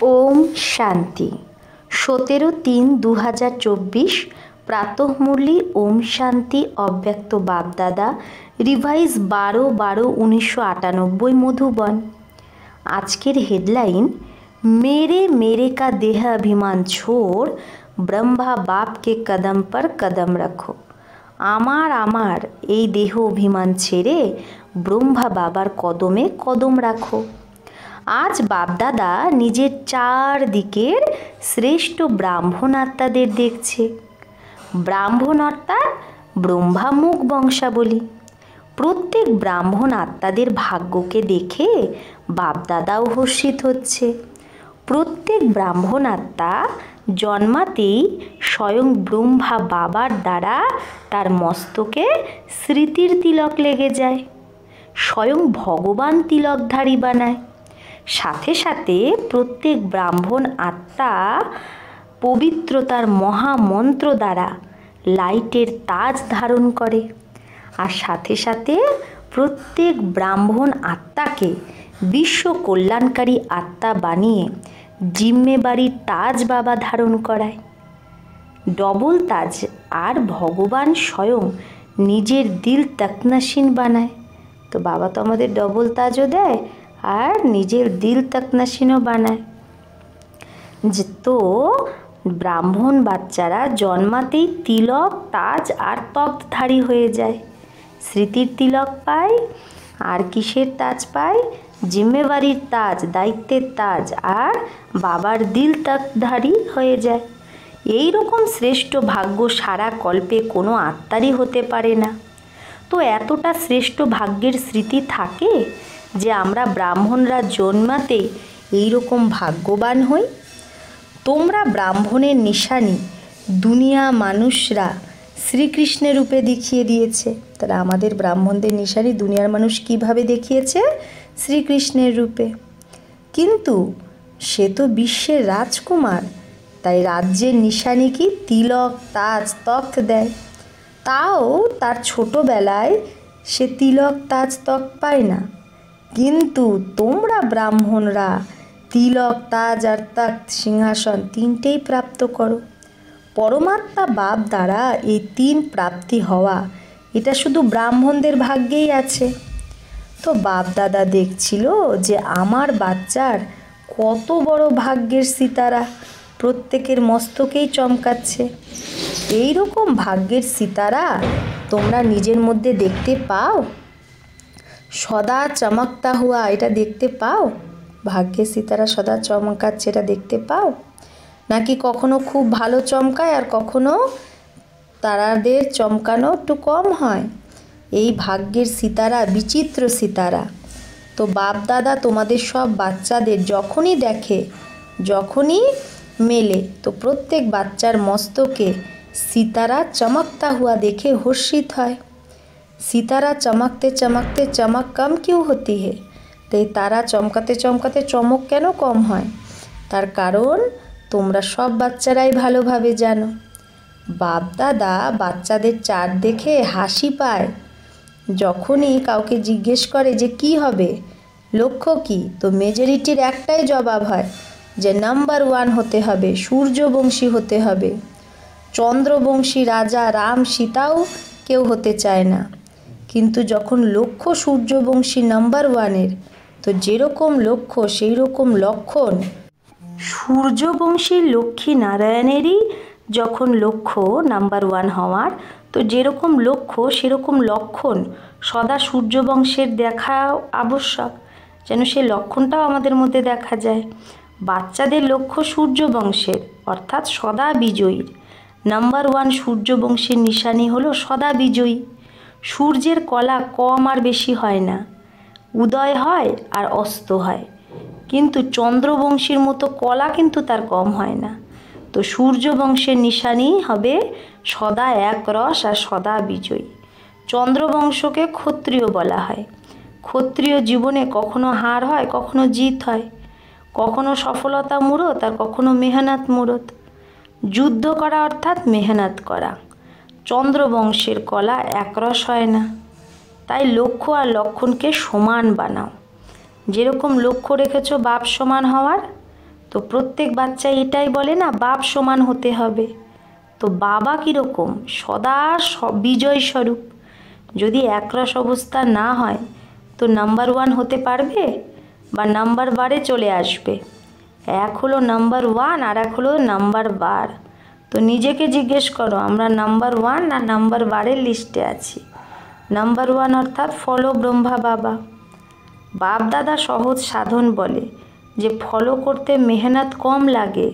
ओम शांति 17-3-2024 प्रातः मुरली ओम शांति अव्यक्त बापदादा रिवाइज 12-12-1998 मधुबन। आजकेर हेडलाइन मेरे मेरे का देह अभिमान छोड़ ब्रह्मा बाप के कदम पर कदम रखो। आमार आमार এই দেহ অভিমান ছেড়ে ব্রহ্মা বাবার কদমে কদম রাখো। आज बापदादा निजेर चारदिकेर श्रेष्ठ ब्राह्मण आत्मादेर देखछे। ब्राह्मण अर्थात ब्रह्मामुख वंशावली। प्रत्येक ब्राह्मण आत्मादेर भाग्यके देखे बापदादाओ हर्षित होच्छे। प्रत्येक ब्राह्मण आत्मा जन्मातेई स्वयं ब्रह्मा बाबार द्वारा तार मस्तके स्मृतिर तिलक लेगे जाए, स्वयं भगवान तिलकधारी बानाय। साथे साथे प्रत्येक ब्राह्मण आत्मा पवित्रतार महामंत्र द्वारा लाइटेर ताज धारण करे और साथे साथे प्रत्येक ब्राह्मण आत्माके विश्व कल्याणकारी आत्मा बानिये जिम्मेबारी ताज बाबा धारण कराय। डबल ताज और भगवान स्वयं निजेर दिल तकनाशीन बनाय। तो बाबा तो आमादेर डबल ताजो देय और निजेर दिल तकनाशीनও বানায়। तो ब्राह्मण बाच्चारा जन्मातेই तिलक ताज और तख्तधारी হয়ে যায়। स्मृतिर तिलक पाয় और किसेर ताज पाয়? जिम्मेबारिर ताज, दायित्वेर ताज और बाबार दिल तख्तधारी হয়ে যায়। এই রকম শ্রেষ্ঠ ভাগ্য সারা কল্পে কোনো আত্মারই হতে পারে না। তো এতটা শ্রেষ্ঠ ভাগ্যের স্মৃতি থাকে যে আমরা ব্রাহ্মণরা জন্মাতেই এই রকম ভাগ্যবান হই। তোমরা ব্রাহ্মণের নিশানি দুনিয়া মানুষরা শ্রীকৃষ্ণের রূপে দেখিয়ে দিয়েছে। তারা আমাদের ব্রাহ্মণদের নিশানি দুনিয়ার মানুষ কিভাবে দেখিয়েছে? শ্রীকৃষ্ণের রূপে। কিন্তু সে তো বিশ্বের রাজকুমার, তাই রাজ্যের নিশানি কি তিলক তাজ তখ্ত দেয়। তাও তার ছোটবেলায় সে তিলক তাজ তখ্ত পায় না। किन्तु तोमरा ब्राह्मणरा तिलक ताज और तख्त सिंहासन तीनटेई प्राप्त करो। परमात्मा बाप द्वारा ये तीन प्राप्ति हवा एटा शुधु ब्राह्मणदेर भाग्येई आछे। तो बाप दादा देखछिलो जे आमार बाच्चार कत बड़ो भाग्येर सितारा प्रत्येकेर मस्तकेई चमकाच्छे। एई रकम भाग्येर सितारा तोमरा निजेर मध्य देखते पाओ? सदा चमकता हुआ এটা দেখতে পাও? ভাগ্যের সিতারা সদা চমকাচ্ছে এটা দেখতে পাও? নাকি কখনো খুব ভালো চমকায় আর কখনো তারাদের চমকানো একটু কম হয়? এই ভাগ্যের সিতারা বিচিত্র সিতারা। তো বাপ দাদা তোমাদের সব বাচ্চাদের যখনই দেখে, যখনই মেলে, তো প্রত্যেক বাচ্চার মস্তকে সিতারা চমকতা হুয়া দেখে হর্ষিত হয়। सितारा चमकते चमकते चमक कम क्यों होती है? तो तारा चमकाते चमकाते चमक क्यों कम है? तार कारण तोमरा सब बाच्चाराई भालोभावे जानो बाप दादा बाच्चादेर चार देखे हासि पाय। जखोनी काउके जिज्ञेस करे जे की होबे, लक्ष्य की, तो मेजरिटिर एकटाई जवाब है जे नम्बर 1 होते हबे, सूर्यवंशी होते हबे। चंद्रवंशी राजा राम सीताओ केउ होते चाय ना। किन्तु जखन लक्ष्य सूर्यवंशी नम्बर 1 तो जेरकम लक्ष्य सेई रकम लक्षण सूर्यवंशी लक्ष्मी नारायणेरই যখন লক্ষ্য নাম্বার 1 হওয়ার, তো যেরকম লক্ষ্য সেরকম লক্ষণ সদা সূর্যবংশের দেখা আবশ্যক, যেন সেই লক্ষণটাও আমাদের মধ্যে দেখা যায়। বাচ্চাদের লক্ষ্য সূর্যবংশের অর্থাৎ সদা বিজয়ীর। নাম্বার 1 সূর্যবংশের নিশানি হলো সদা বিজয়ী। सूर्येर कला कम और बेशी है ना, उदय है और अस्त है, किन्तु चंद्रवंशीर मतो कला किन्तु तार कम है ना। तो सूर्यवंशेर निशानी हबे सदा एक रस और सदा विजयी। चंद्रवंशके क्षत्रिय बला है। क्षत्रिय जीवने कखनो हार है, कखनो जीत है, कखनो सफलता मूरत और कखनो मेहनत मूरत। युद्ध करा अर्थात मेहनत करा। चंद्रवंशेर कला एकरस है ना, ताई लक्ष्य और लक्षण के समान बनाओ। जेरकम लक्ष्य रेखेछो बाप समान हওয়ার, তো প্রত্যেক বাচ্চা এটাই বলে না, বাপ সমান হতে হবে। তো বাবা কীরকম? সদা বিজয় স্বরূপ। যদি একরস অবস্থা না হয় তো নাম্বার 1 হতে পারবে বা নাম্বার বারে চলে আসবে? এক হলো নাম্বার 1 আর এক হলো নাম্বার বার। তো নিজেকে জিজ্ঞেস করো, আমরা নাম্বার 1 না নাম্বার বারের লিস্টে আছি? নাম্বার 1 অর্থাৎ ফলো ব্রহ্মা বাবা। বাপ দাদা সহজ সাধন বলে যে ফলো করতে মেহনত কম লাগে।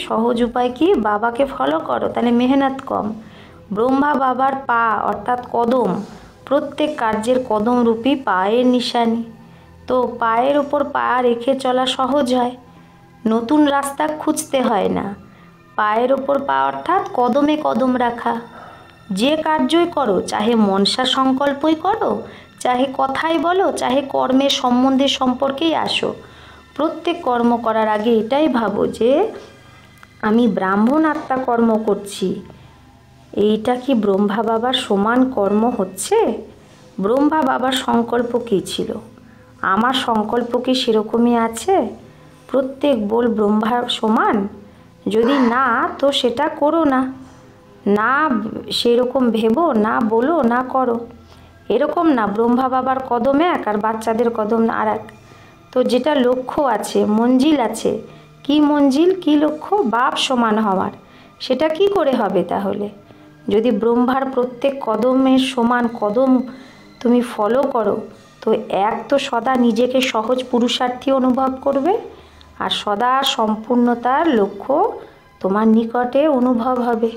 সহজ উপায় কি? বাবাকে ফলো করো, তাহলে মেহনত কম। ব্রহ্মা বাবার পা অর্থাৎ কদম, প্রত্যেক কার্যের কদমরূপী পায়ের নিশানি। তো পায়ের উপর পা রেখে চলা সহজ হয়, নতুন রাস্তা খুঁজতে হয় না। পায়ের ওপর পা অর্থাৎ কদমে কদম রাখা। যে কার্যই করো, চাহে মনসা সংকল্পই করো, চাহে কথাই বলো, চাহে কর্মের সম্বন্ধে সম্পর্কেই আসো, প্রত্যেক কর্ম করার আগে এটাই ভাবো যে আমি ব্রাহ্মণ আত্মা কর্ম করছি। এইটা কি ব্রহ্মা বাবার সমান কর্ম হচ্ছে? ব্রহ্মা বাবার সংকল্প কী ছিল? আমার সংকল্প কি সেরকমই আছে? প্রত্যেক বল ব্রহ্মার সমান? যদি না, তো সেটা করো না, না সেরকম ভেবো, না বলো, না করো। এরকম না ব্রহ্মা বাবার কদম এক আর বাচ্চাদের কদম আর এক। তো যেটা লক্ষ্য আছে, মঞ্জিল আছে, কি মঞ্জিল, কি লক্ষ্য? বাপ সমান হওয়ার। সেটা কি করে হবে তাহলে? যদি ব্রহ্মার প্রত্যেক কদমের সমান কদম তুমি ফলো করো, তো এক তো সদা নিজেকে সহজ পুরুষার্থী অনুভব করবে, আর সদা সম্পূর্ণতার লক্ষ্য তোমার নিকটে অনুভব হবে।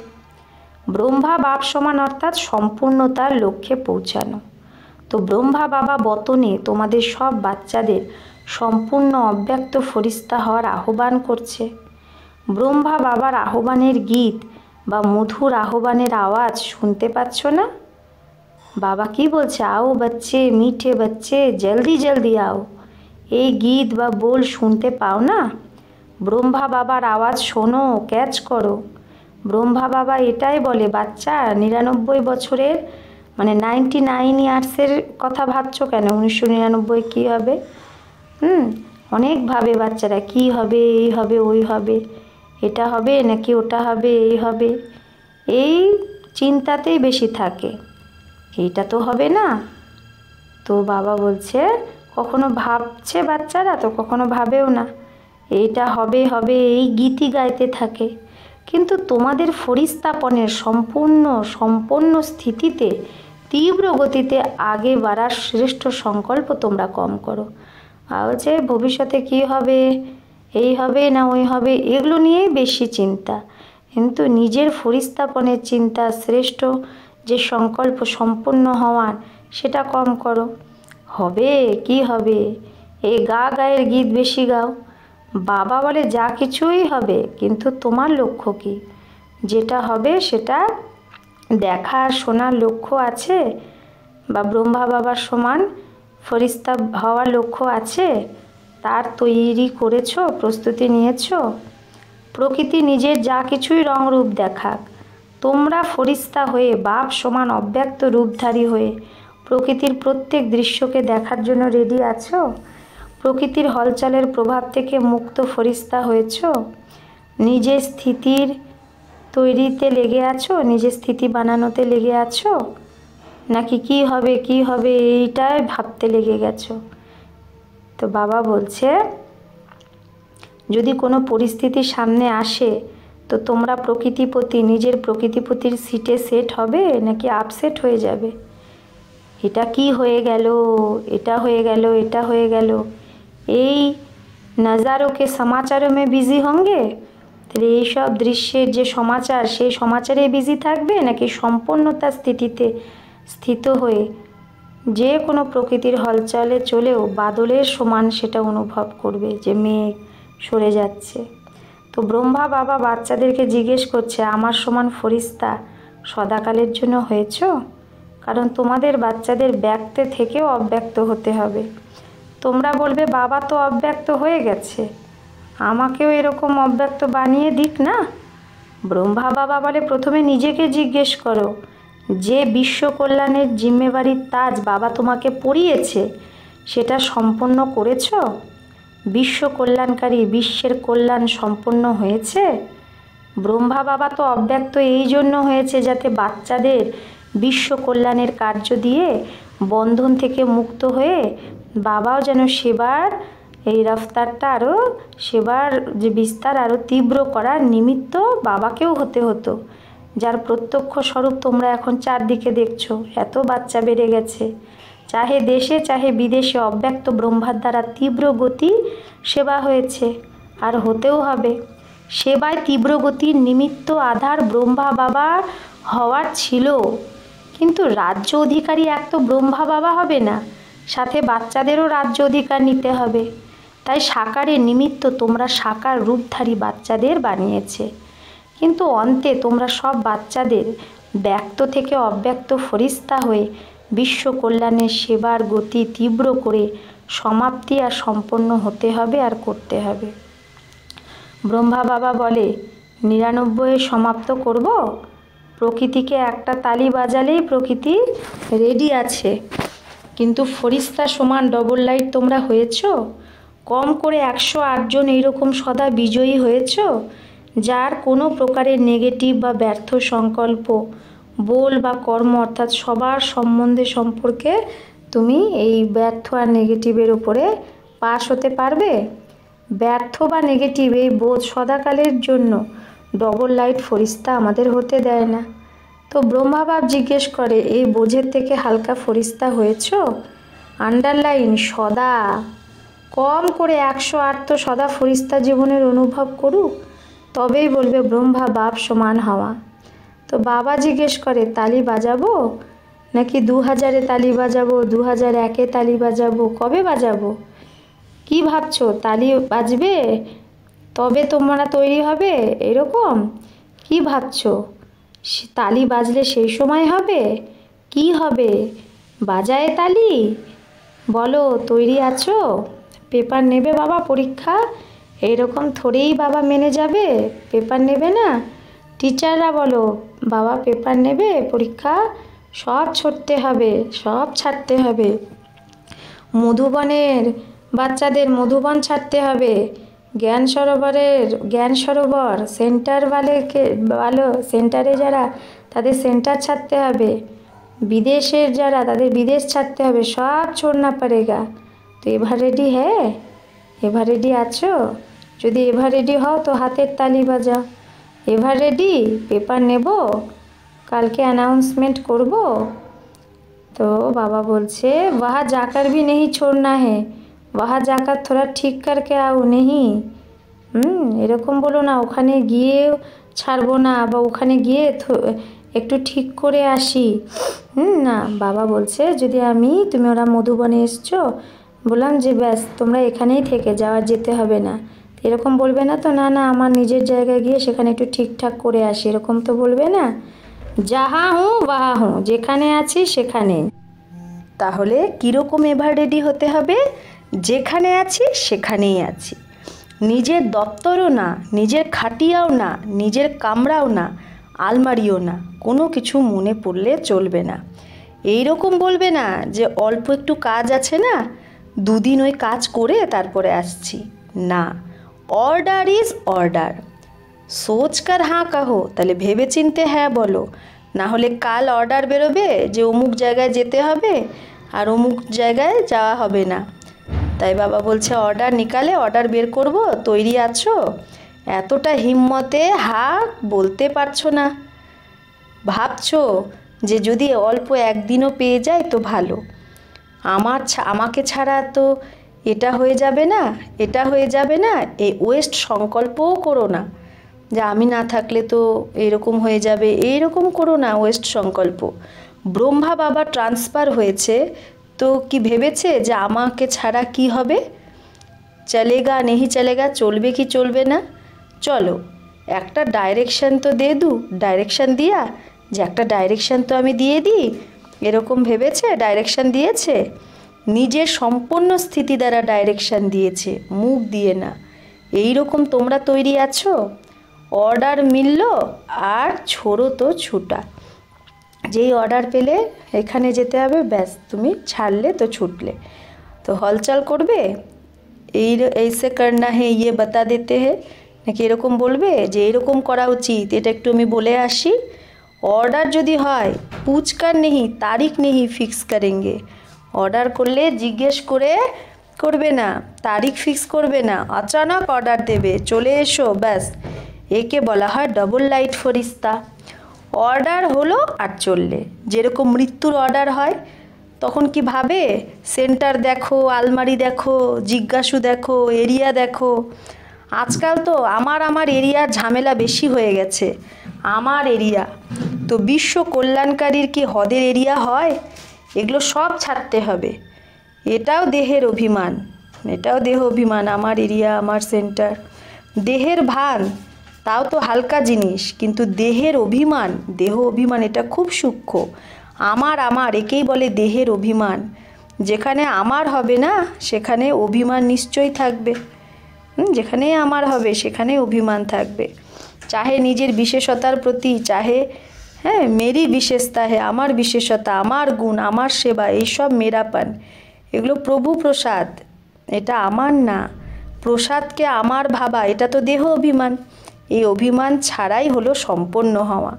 ব্রহ্মা বাপ সমান অর্থাৎ সম্পূর্ণতার লক্ষ্যে পৌঁছানো। তো ব্রহ্মা বাবা বতনে তোমাদের সব বাচ্চাদের সম্পূর্ণ অব্যক্ত ফরিস্তা হওয়ার আহ্বান করছে। ব্রহ্মা বাবার আহ্বানের গীত বা মধুর আহ্বানের আওয়াজ শুনতে পাচ্ছ না? বাবা কি বলছে? আও বাচ্চে, মিঠে বাচ্চে, জলদি জলদি আও। এই গীত বা বোল শুনতে পাও না? ব্রহ্মা বাবার আওয়াজ শোনো, ক্যাচ করো। ব্রহ্মা বাবা এটাই বলে, বাচ্চা 99 বছরের মানে 99 ইয়ার্সের কথা ভাবছো কেন? 1999 কী হবে? অনেক ভাবে বাচ্চারা, কি হবে, এই হবে, ওই হবে, এটা হবে নাকি ওটা হবে, এই হবে, এই চিন্তাতেই বেশি থাকে। এইটা তো হবে না। তো বাবা বলছে, কখনো ভাবছে বাচ্চারা, তো কখনো ভাবেও না। এইটা হবে হবে এই গীতি গাইতে থাকে। কিন্তু তোমাদের ফরিস্তাপনের সম্পন্ন স্থিতিতে তীব্র গতিতে আগে বাড়ার শ্রেষ্ঠ সংকল্প তোমরা কম করো। আর হচ্ছে ভবিষ্যতে কী হবে, এই হবে না ওই হবে, এগুলো নিয়েই বেশি চিন্তা। কিন্তু নিজের ফরিস্তাপনের চিন্তা, শ্রেষ্ঠ যে সংকল্প সম্পূর্ণ হওয়ার, সেটা কম করো। হবে কি হবে, এই গায়ের গীত বেশি গাও। বাবা বলে যা কিছুই হবে, কিন্তু তোমার লক্ষ্য কি? যেটা হবে সেটা দেখার শোনার লক্ষ্য আছে? বা ব্রহ্মা বাবার সমান ফরিস্তা হওয়ার লক্ষ্য আছে? তার তৈরি করেছো, প্রস্তুতি নিয়েছো? প্রকৃতি নিজের যা কিছুই রূপ দেখাক, তোমরা ফরিস্তা হয়ে বাপ সমান অব্যক্ত রূপধারী হয়ে প্রকৃতির প্রত্যেক দৃশ্যকে দেখার জন্য রেডি আছো? প্রকৃতির হলচলের প্রভাব থেকে মুক্ত ফরিস্তা হয়েছ? নিজের স্থিতির তৈরিতে লেগে আছো, নিজের স্থিতি বানানোতে লেগে আছো, নাকি কি হবে কি হবে এইটাই ভাবতে লেগে গেছো? তো বাবা বলছে, যদি কোনো পরিস্থিতি সামনে আসে, তো তোমরা নিজের প্রকৃতিপতির সিটে সেট হবে নাকি আপসেট হয়ে যাবে? এটা কি হয়ে গেল, এটা হয়ে গেল, এটা হয়ে গেল, এই নজারোं के समाचारों में बिजी होंगे? তাহলে এইসব দৃশ্যের যে সমাচার, সেই সমাচারে বিজি থাকবে, নাকি সম্পন্নতার স্থিতিতে স্থিত হয়ে যে কোনো প্রকৃতির হলচলে চলেও বাদলের সমান সেটা অনুভব করবে যে মেঘ সরে যাচ্ছে? তো ব্রহ্মা বাবা বাচ্চাদেরকে জিজ্ঞেস করছে, আমার সমান ফরিস্তা সদাকালের জন্য হয়েছ? কারণ তোমাদের বাচ্চাদের ব্যক্তে থেকেও অব্যক্ত হতে হবে। তোমরা বলবে বাবা তো অব্যক্ত হয়ে গেছে, আমাকেও এরকম অব্যক্ত বানিয়ে দিক না। ব্রহ্মা বাবা বলে, প্রথমে নিজেকে জিজ্ঞেস করো, যে বিশ্ব কল্যাণের জিম্মেবারির তাজ বাবা তোমাকে পড়িয়েছে, সেটা সম্পন্ন করেছ? বিশ্ব কল্যাণকারী বিশ্বের কল্যাণ সম্পন্ন হয়েছে? ব্রহ্মা বাবা তো অব্যক্ত এই জন্য হয়েছে যাতে বাচ্চাদের বিশ্ব কল্যাণের কার্য দিয়ে বন্ধন থেকে মুক্ত হয়ে বাবাও যেন সেবার এই রফতারটা আরও সেবার যে বিস্তার আরও তীব্র করার নিমিত্ত বাবাকেও হতে হতো, যার প্রত্যক্ষ স্বরূপ তোমরা এখন চারদিকে দেখছো। এত বাচ্চা বেড়ে গেছে, চাহে দেশে চাহে বিদেশে অব্যক্ত ব্রহ্মার দ্বারা তীব্র গতি সেবা হয়েছে, আর হতেও হবে। সেবায় তীব্র গতির নিমিত্ত আধার ব্রহ্মা বাবা হওয়ার ছিল, কিন্তু রাজ্য অধিকারী এক তো ব্রহ্মা বাবা হবে না, সাথে বাচ্চাদেরও রাজ্য অধিকার নিতে হবে। তাই সাকারের নিমিত্ত তোমরা সাকার রূপধারী বাচ্চাদের বানিয়েছে, কিন্তু অন্তে তোমরা সব বাচ্চাদের ব্যক্ত থেকে অব্যক্ত ফরিস্তা হয়ে বিশ্ব কল্যাণের সেবার গতি তীব্র করে সমাপ্তি আর সম্পন্ন হতে হবে আর করতে হবে। ব্রহ্মা বাবা বলে 99 সমাপ্ত করব? প্রকৃতিকে একটা তালি বাজালেই প্রকৃতি রেডি আছে, কিন্তু ফরিস্তা সমান ডবল লাইট তোমরা হয়েছ? কম করে 108 জন এইরকম সদা বিজয়ী হয়েছ, যার কোনো প্রকারের নেগেটিভ বা ব্যর্থ সংকল্প বল বা কর্ম অর্থাৎ সবার সম্পর্কে তুমি এই ব্যর্থ আর নেগেটিভের উপরে পাশ হতে পারবে? ব্যর্থ বা নেগেটিভ এই বোধ সদাকালের জন্য ডবল লাইট ফরিস্তা আমাদের হতে দেয় না। তো ব্রহ্মাবাব জিজ্ঞেস করে এই বোঝের থেকে হালকা ফরিস্তা হয়েছ? আন্ডারলাইন সদা, কম করে 108 তো সদা ফরিস্তা জীবনের অনুভব করুক, তবেই বলবে ব্রহ্মা বাপ সমান হওয়া। তো বাবা জিজ্ঞেস করে তালি বাজাবো নাকি 2000-এ তালি বাজাবো, 2001-এ তালি বাজাবো, কবে বাজাবো? কি ভাবছো, তালি বাজবে তবে তোমরা তৈরি হবে এরকম? কি ভাবছো তালি বাজলে সেই সময় হবে? কি হবে, বাজায় তালি? বলো তৈরি আছো? পেপার নেবে বাবা পরীক্ষা? এইরকম থোড়েই বাবা মেনে যাবে, পেপার নেবে না? টিচাররা বলো বাবা পেপার নেবে পরীক্ষা? সব ছড়তে হবে, সব ছাড়তে হবে। মধুবনের বাচ্চাদের মধুবন ছাড়তে হবে, জ্ঞান সরোবর সেন্টার ভালো সেন্টারে যারা তাদের সেন্টার ছাড়তে হবে, বিদেশের যারা তাদের বিদেশ ছাড়তে হবে, সব छोड़ना पड़ेगा। তো এভার রেডি হ্যাঁ? এভার রেডি আছো? যদি এভার রেডি হও তো হাতের তালি বাজাও। Ever ready? পেপার নেব, কালকে অ্যানাউন্সমেন্ট করব। তো বাবা বলছে वहाँ जाकर भी नहीं छोड़ना है, वहाँ जाकर थोड़ा ठीक करके आओ नहीं। এরকম বলো না ওখানে গিয়ে ছাড়বো না, বা ওখানে গিয়ে একটু ঠিক করে আসি। না, বাবা বলছে যদি তুমি ওরা মধুবনে এসছো, বললাম যে ব্যাস তোমরা এখানেই থেকে যাও, আর যেতে হবে না, এরকম বলবে না তো? না না, আমার নিজের জায়গায় গিয়ে সেখানে একটু ঠিকঠাক করে আসি, এরকম তো বলবে না? যাহা হুঁ বাহা হুঁ, যেখানে আছি সেখানে। তাহলে কীরকম এভার রেডি হতে হবে? যেখানে আছি সেখানেই আছি, নিজের দপ্তরও না, নিজের খাটিয়াও না, নিজের কামরাও না, আলমারিও না, কোনো কিছু মনে পড়লে চলবে না। এই রকম বলবে না যে অল্প একটু কাজ আছে না, 2 দিন ওই কাজ করে তারপরে আসছি। না, অর্ডার ইজ অর্ডার। সোচকার হাঁ কাহো, তাহলে ভেবে চিনতে হ্যাঁ বলো, না হলে কাল অর্ডার বেরোবে যে অমুক জায়গায় যেতে হবে আর অমুক জায়গায় যাওয়া হবে না। তাই বাবা বলছে অর্ডার নিকালে অর্ডার বের করব, তৈরি আছো? এতটা হিম্মতে হ্যাঁ বলতে পারছো না, ভাবছো যে যদি অল্প একদিনও পেয়ে যায় তো ভালো, আমাকে ছাড়া তো এটা হয়ে যাবে না, এটা হয়ে যাবে না, এই ওয়েস্ট সংকল্পও করো না যে আমি না থাকলে তো এরকম হয়ে যাবে, এইরকম করো না ওয়েস্ট সংকল্প। ব্রহ্মা বাবা ট্রান্সফার হয়েছে তো কি ভেবেছে যে আমাকে ছাড়া কি হবে? চলেগা নেহি চলেগা, চলবে কি চলবে না? চলো একটা ডাইরেকশান তো ডাইরেকশান দিয়া যে একটা ডাইরেকশান তো আমি দিয়ে দিই, এরকম ভেবেছে? ডাইরেকশান দিয়েছে, নিজের সম্পূর্ণ স্থিতি দ্বারা ডাইরেকশান দিয়েছে, মুখ দিয়ে না। এই রকম তোমরা তৈরি আছো? অর্ডার মিলল আর ছোড়ো তো ছুটা, যেই অর্ডার পেলে এখানে যেতে হবে ব্যাস তুমি ছাড়লে তো ছুটলে। তো হলচল করবে, ऐसे करना है ये बता देते हैं, নাকি এরকম বলবে যে এরকম করা উচিত, এটা একটু আমি বলে আসি। অর্ডার যদি হয় পুচকার নেই তারিখ নেই ফিক্স করেंगे, অর্ডার করলে জিজ্ঞেস করে করবে না, তারিখ ফিক্স করবে না, অচানক অর্ডার দেবে, চলে এসো, ব্যাস। একে বলা হয় ডবল লাইট ফরিস্তা। অর্ডার হলো আর চললে, যেরকম মৃত্যুর অর্ডার হয় তখন কি ভাবে সেন্টার দেখো, আলমারি দেখো, জিজ্ঞাসু দেখো, এরিয়া দেখো। আজকাল তো আমার এরিয়ার ঝামেলা বেশি হয়ে গেছে। আমার এরিয়া তো বিশ্ব কল্যাণকারীর কি হদের এরিয়া হয়? এগুলো সব ছাড়তে হবে। এটাও দেহের অভিমান, এটাও দেহ অভিমান, আমার এরিয়া, আমার সেন্টার। দেহের ভান তাও তো হালকা জিনিস, কিন্তু দেহের অভিমান, দেহ অভিমান এটা খুব সূক্ষ্ম। আমার একেই বলে দেহের অভিমান। যেখানে আমার হবে না সেখানে অভিমান নিশ্চয়ই থাকবে। যেখানে আমার হবে সেখানে অভিমান থাকবে, চাহে নিজের বিশেষতার প্রতি, চাহে মেরি বিশেষতা হে, আমার বিশেষতা, আমার গুণ, আমার সেবা, এইসব মেরাপান, এগুলো প্রভু প্রসাদ, এটা আমার না। প্রসাদকে আমার ভাবা এটা তো দেহ অভিমান। এই অভিমান ছাড়াই হলো সম্পন্ন হওয়া।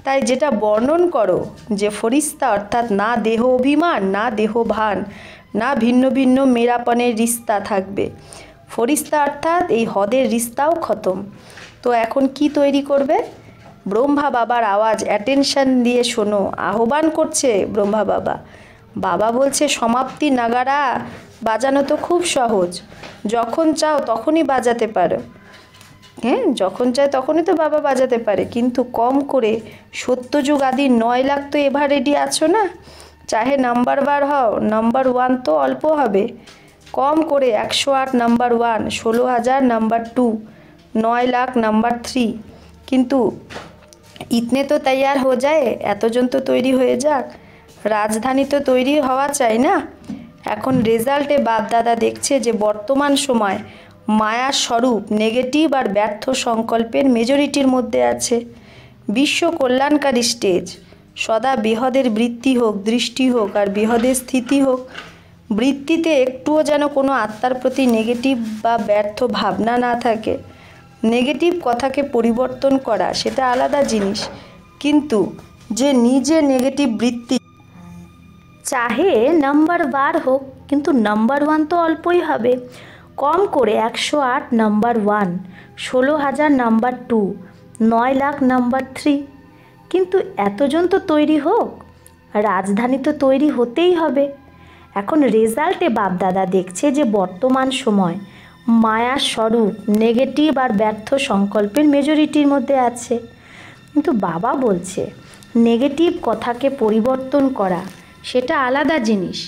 তাই যেটা বর্ণন করো যে ফরিস্তা অর্থাৎ না দেহ অভিমান, না দেহ ভান, না ভিন্ন ভিন্ন মেরাপনের রিস্তা থাকবে। ফরিস্তা অর্থাৎ এই হদের রিস্তাও খতম। তো এখন কি তৈরি করবে? ব্রহ্মা বাবার আওয়াজ অ্যাটেনশন দিয়ে শোনো, আহ্বান করছে ব্রহ্মা বাবা। বাবা বলছে সমাপ্তি নাগারা বাজানো তো খুব সহজ, যখন চাও তখনই বাজাতে পারো। যখন চায় তখনই তো বাবা বাজাতে পারে, কিন্তু কম করে সত্যযুগ আদি 9 লাখ তো এভার রেডি আছো না। চাহে নাম্বার বার হও, নাম্বার 1 তো অল্প হবে। কম করে 108 নাম্বার 1, 16,000 নাম্বার 2, 9 লাখ নাম্বার 3। কিন্তু ইতনে তো তৈয়ার হয়ে যায়, এতজন তো তৈরি হয়ে যাক। রাজধানী তো তৈরি হওয়া চাই না। এখন রেজাল্টে বাপদাদা দেখছে যে বর্তমান সময় মায়ার স্বরূপ নেগেটিভ আর ব্যর্থ সংকল্পের মেজরিটির মধ্যে আছে। বিশ্ব কল্যাণকারী স্টেজ, সদা বিহদের বৃত্তি হোক, দৃষ্টি হোক, আর বিহদের স্থিতি হোক। বৃত্তিতে একটুও যেন কোনো আত্মার প্রতি নেগেটিভ বা ব্যর্থ ভাবনা না থাকে। নেগেটিভ কথাকে পরিবর্তন করা সেটা আলাদা জিনিস, কিন্তু যে নিজে নেগেটিভ বৃত্তি, চাহে নাম্বার বার হোক, কিন্তু নাম্বার 1 তো অল্পই হবে। কম করে 108 নাম্বার 1, 16,000 নাম্বার 2, 9 লাখ নাম্বার 3। কিন্তু এতজন তো তৈরি হোক, রাজধানী তো তৈরি হতেই হবে। এখন রেজাল্টে বাপদাদা দেখছে যে বর্তমান সময় মায়ার স্বরূপ নেগেটিভ আর ব্যর্থ সংকল্পের মেজরিটির মধ্যে আছে। কিন্তু বাবা বলছে নেগেটিভ কথাকে পরিবর্তন করা সেটা আলাদা জিনিস,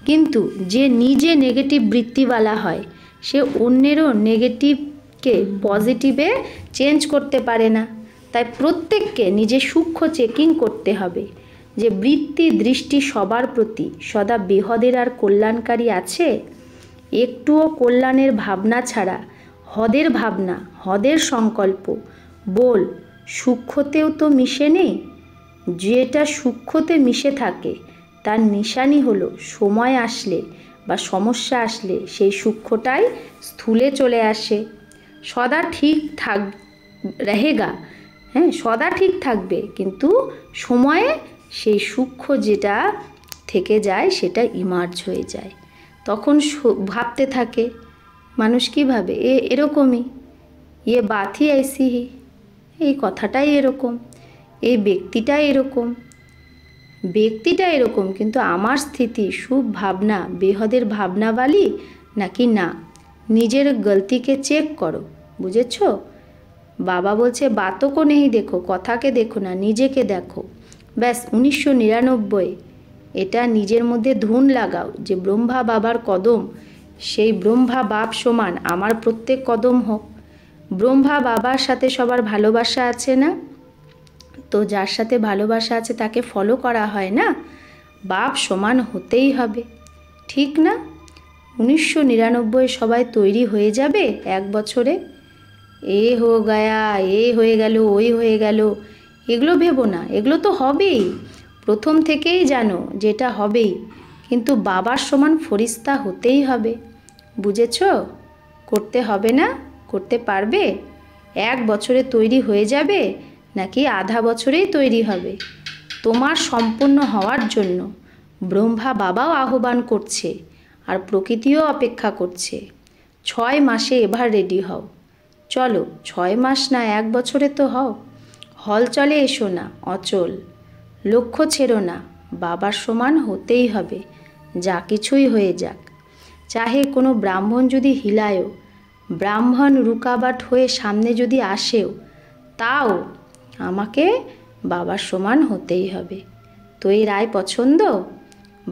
কিন্তু যে নিজে নেগেটিভ বৃত্তিওয়ালা হয় সে অন্যেরও নেগেটিভকে পজিটিভে চেঞ্জ করতে পারে না। তাই প্রত্যেককে নিজে সূক্ষ্ম চেকিং করতে হবে যে বৃত্তি দৃষ্টি সবার প্রতি সদা বেহদের আর কল্যাণকারী আছে। একটুও কল্যাণের ভাবনা ছাড়া হদের ভাবনা, হদের সংকল্প বল সূক্ষ্মতেও তো মিশে নেই। যেটা সূক্ষ্মতে মিশে থাকে তার নিশানি হলো সময় আসলে বা সমস্যা আসলে সেই সূক্ষ্মটাই স্থূলে চলে আসে। সদা ঠিক रहेगा, সদা ঠিক থাকবে, কিন্তু সময়ে সেই সূক্ষ্ম যেটা থেকে যায় সেটা ইমার্জ হয়ে যায়। তখন ভাবতে থাকে মানুষ কী ভাবে, এরকমই, বাতই ऐसी ही, এই কথাটাই এরকম, এই ব্যক্তিটাই এরকম, কিন্তু আমার স্থিতি শুভ ভাবনা বেহদের ভাবনাওয়ালি নাকি না, নিজের গলতিকে চেক করো। বুঝেছ? বাবা বলছে বাতও কো নেই দেখো, কথাকে দেখো না, নিজেকে দেখো। ব্যাস 1999 এটা নিজের মধ্যে ধুন লাগাও যে ব্রহ্মা বাবার কদম, সেই ব্রহ্মা বাপ সমান আমার প্রত্যেক কদম হোক। ব্রহ্মা বাবার সাথে সবার ভালোবাসা আছে না? তো যার সাথে ভালোবাসা আছে তাকে ফলো করা হয় না? বাপ সমান হতেই হবে, ঠিক না? 1999 সবাই তৈরি হয়ে যাবে 1 বছরে। হয়ে গেল, ওই হয়ে গেল, এগুলো ভেবো না, এগুলো তো হবেই। প্রথম থেকেই জানো যেটা হবেই, কিন্তু বাবার সমান ফরিস্তা হতেই হবে। বুঝেছ? করতে হবে না? করতে পারবে? 1 বছরে তৈরি হয়ে যাবে নাকি আধা বছরেই তৈরি হবে? তোমার সম্পূর্ণ হওয়ার জন্য ব্রহ্মা বাবাও আহ্বান করছে আর প্রকৃতিও অপেক্ষা করছে। 6 মাসে এবার রেডি হও। চলো, 6 মাস না 1 বছরে তো হও। হল চলে এসো না অচল। লক্ষ্য ছেড়ো না, বাবার সমান হতেই হবে, যা কিছুই হয়ে যাক। চাহে কোনো ব্রাহ্মণ যদি হিলায়ও, ব্রাহ্মণ রুকাবাট হয়ে সামনে যদি আসেও, তাও আমাকে বাবার সমান হতেই হবে। তো এই রায় পছন্দ?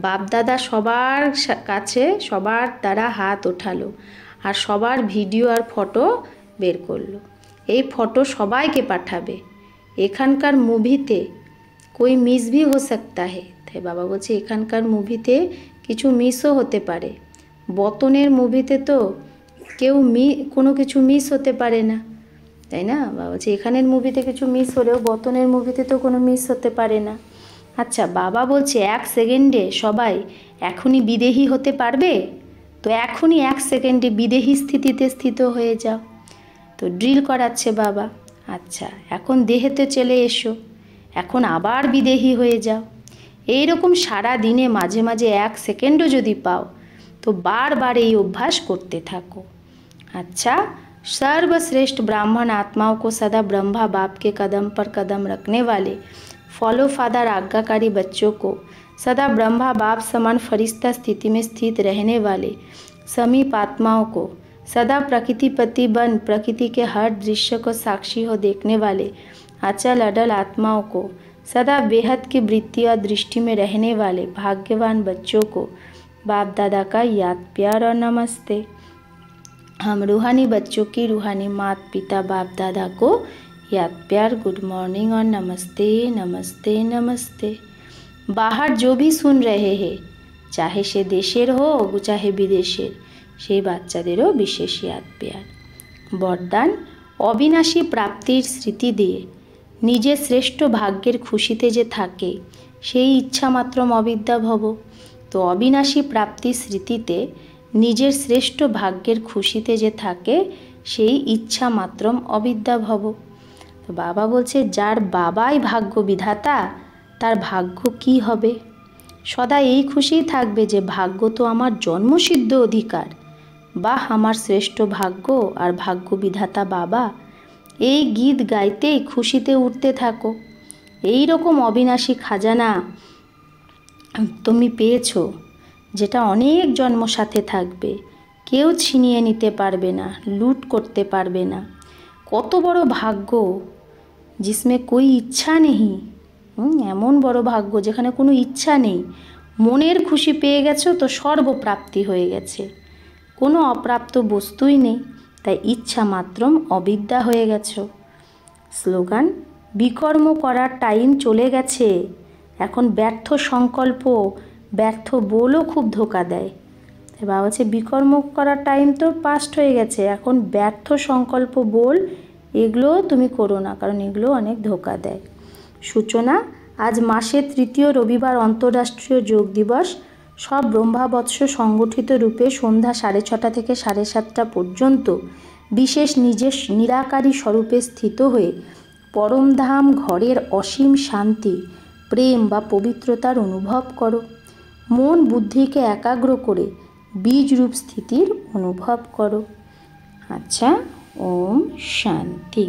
বাপদাদা সবার কাছে সবার দ্বারা হাত ওঠালো আর সবার ভিডিও আর ফটো বের করলো। এই ফটো সবাইকে পাঠাবে। এখানকার মুভিতে कोई মিস भी हो सकता है। তাই বাবা বলছে এখানকার মুভিতে কিছু মিসও হতে পারে। বতনের মুভিতে তো কেউ কোনো কিছু মিস হতে পারে না, তাই না? বাবা বলছে এখানের মুভিতে কিছু মিস হলেও বতনের মুভিতে তো কোনো মিস হতে পারে না। আচ্ছা, বাবা বলছে 1 সেকেন্ডে সবাই এখনই বিদেহী হতে পারবে? তো এখনই 1 সেকেন্ডে বিদেহী স্থিতিতে স্থিত হয়ে যাও। তো ড্রিল করাচ্ছে বাবা। আচ্ছা, এখন দেহেতে চলে এসো, এখন আবার বিদেহী হয়ে যাও। এই রকম সারা দিনে মাঝে মাঝে 1 সেকেন্ডও যদি পাও তো বারবার এই অভ্যাস করতে থাকো। अच्छा, सर्वश्रेष्ठ ब्राह्मण आत्माओं को सदा ब्रह्मा बाप के कदम पर कदम रखने वाले फॉलो फादर आज्ञाकारी बच्चों को सदा ब्रह्मा बाप समान फरिश्ता स्थिति में स्थित रहने वाले समीप आत्माओं को सदा प्रकृतिपति बन प्रकृति के हर दृश्य को साक्षी हो देखने वाले अचल अडल आत्माओं को सदा बेहद की वृत्ति और दृष्टि में रहने वाले भाग्यवान बच्चों को बाप दादा का याद प्यार और नमस्ते। हम रूहानी बच्चों की रूहानी माता पिता बाप दादा को याद प्यार गुड मॉर्निंग और नमस्ते नमस्ते नमस्ते। बाहर जो भी सुन रहे हैं, चाहे से देशेर हो चाहे विदेशेर, সেই বাচ্চাদেরও বিশেষ ইয়াদ প্যার। বরদান, অবিনাশী প্রাপ্তির স্মৃতি দিয়ে নিজের শ্রেষ্ঠ ভাগ্যের খুশিতে যে থাকে সেই ইচ্ছা মাত্রম অবিদ্যা ভব। তো অবিনাশী প্রাপ্তির স্মৃতিতে নিজের শ্রেষ্ঠ ভাগ্যের খুশিতে যে থাকে সেই ইচ্ছা মাত্রম অবিদ্যা ভব। তো বাবা বলছে যার বাবাই ভাগ্য বিধাতা তার ভাগ্য কি হবে? সদা এই খুশিই থাকবে যে ভাগ্য তো আমার জন্মসিদ্ধ অধিকার, বা আমার শ্রেষ্ঠ ভাগ্য আর ভাগ্য বিধাতা বাবা। এই গীত গাইতেই খুশিতে উঠতে থাকো। এই রকম অবিনাশী খাজানা তুমি পেয়েছো যেটা অনেক জন্ম সাথে থাকবে, কেউ ছিনিয়ে নিতে পারবে না, লুট করতে পারবে না। কত বড় ভাগ্য, जिसमें कोई ইচ্ছা নেই। এমন বড় ভাগ্য যেখানে কোনো ইচ্ছা নেই। মনের খুশি পেয়ে গেছো তো সর্বপ্রাপ্তি হয়ে গেছে, কোনো অপ্রাপ্ত বস্তুই নেই, তাই ইচ্ছা মাত্রম অবিদ্যা হয়ে গেছো। স্লোগান, বিকর্ম করার টাইম চলে গেছে। এখন ব্যর্থ সংকল্প ব্যর্থ বলও খুব ধোকা দেয়। বাবা বলছে বিকর্ম করার টাইম তো পাস্ট হয়ে গেছে, এখন ব্যর্থ সংকল্প বল এগুলো তুমি করো না, কারণ এগুলো অনেক ধোকা দেয়। সূচনা, আজ মাসের 3য় রবিবার অন্তর্রাষ্ট্রীয় যোগ দিবস। সব ব্রহ্মাবৎস সংগঠিত রূপে সন্ধ্যা 6:30 থেকে 7:30 পর্যন্ত বিশেষ নিজের নিরাকারী স্বরূপে স্থিত হয়ে পরমধাম ঘরের অসীম শান্তি, প্রেম বা পবিত্রতার অনুভব করো। মন বুদ্ধিকে একাগ্র করে বীজ রূপ স্থিতির অনুভব করো। আচ্ছা, ওম শান্তি।